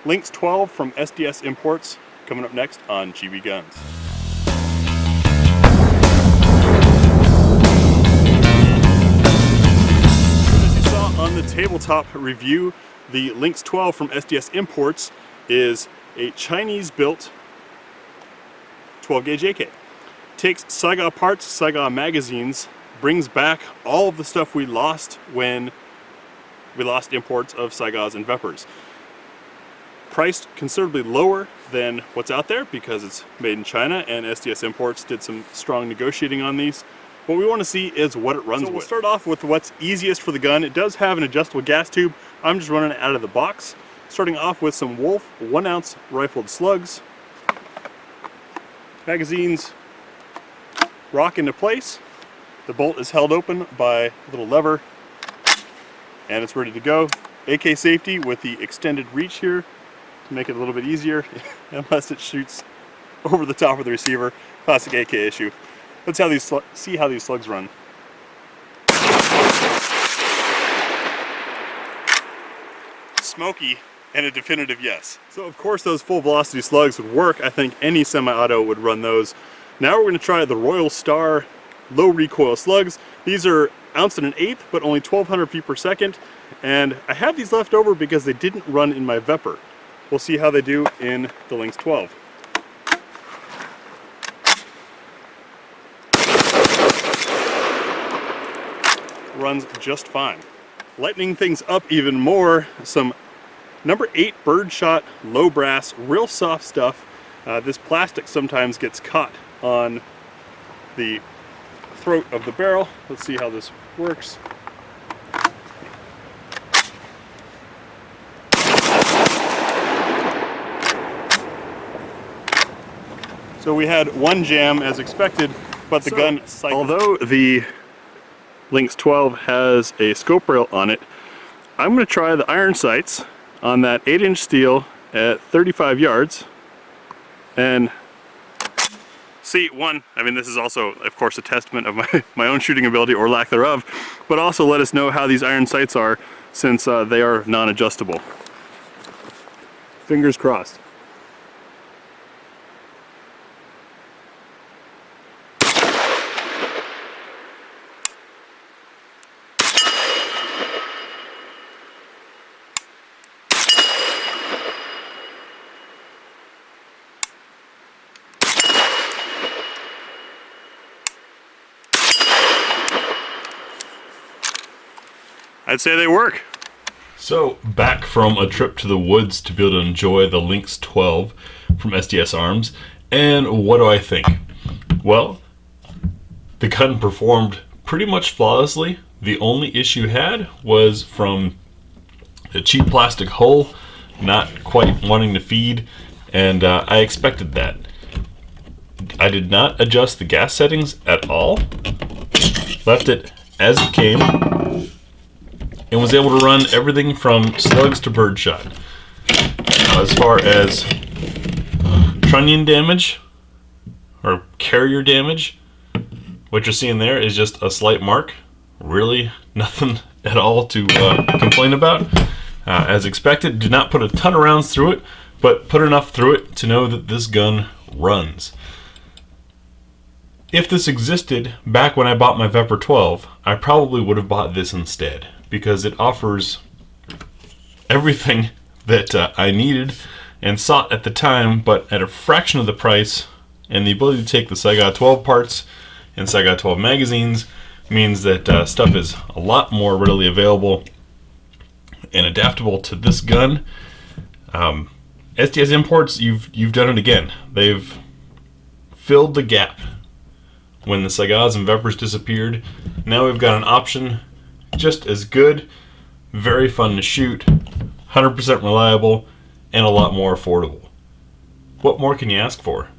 Lynx 12 from SDS Imports, coming up next on GBGuns. As you saw on the tabletop review, the Lynx 12 from SDS Imports is a Chinese-built 12-gauge AK. Takes Saiga parts, Saiga magazines, brings back all of the stuff we lost when we lost imports of Saigas and Veprs. Priced considerably lower than what's out there because it's made in China, and SDS Imports did some strong negotiating on these. What we want to see is what it runs with. We'll start off with what's easiest for the gun. It does have an adjustable gas tube. I'm just running it out of the box. Starting off with some Wolf 1-ounce rifled slugs. Magazines rock into place. The bolt is held open by a little lever, and it's ready to go. AK safety with the extended reach here to make it a little bit easier, unless it shoots over the top of the receiver. Classic AK issue. Let's see how these slugs run. Smoky and a definitive yes. So of course those full velocity slugs would work. I think any semi-auto would run those. Now we're going to try the Royal Star low recoil slugs. These are 1 1/8 but only 1200 feet per second, and I have these left over because they didn't run in my Vepr. We'll see how they do in the Lynx 12. Runs just fine. Lightening things up even more, some number 8 birdshot low brass, real soft stuff. This plastic sometimes gets caught on the throat of the barrel. Let's see how this works. So we had one jam as expected, but the gun cycled. Although the Lynx 12 has a scope rail on it, I'm going to try the iron sights on that 8-inch steel at 35 yards and see, I mean, this is also, of course, a testament of my own shooting ability or lack thereof, but also let us know how these iron sights are, since they are non-adjustable. Fingers crossed. I'd say they work. So, back from a trip to the woods to be able to enjoy the Lynx 12 from SDS Arms, and what do I think? Well, the gun performed pretty much flawlessly. The only issue had was from the cheap plastic hull not quite wanting to feed, and I expected that. I did not adjust the gas settings at all, left it as it came, and was able to run everything from slugs to birdshot. As far as trunnion damage or carrier damage, what you're seeing there is just a slight mark. Really nothing at all to complain about. As expected, did not put a ton of rounds through it, but put enough through it to know that this gun runs. If this existed back when I bought my Vepr 12, I probably would have bought this instead, because it offers everything that I needed and sought at the time, but at a fraction of the price, and the ability to take the Saiga 12 parts and Saiga 12 magazines means that stuff is a lot more readily available and adaptable to this gun. SDS Imports, you've done it again. They've filled the gap when the Saigas and Veprs disappeared. Now we've got an option just as good, very fun to shoot, 100% reliable, and a lot more affordable. What more can you ask for?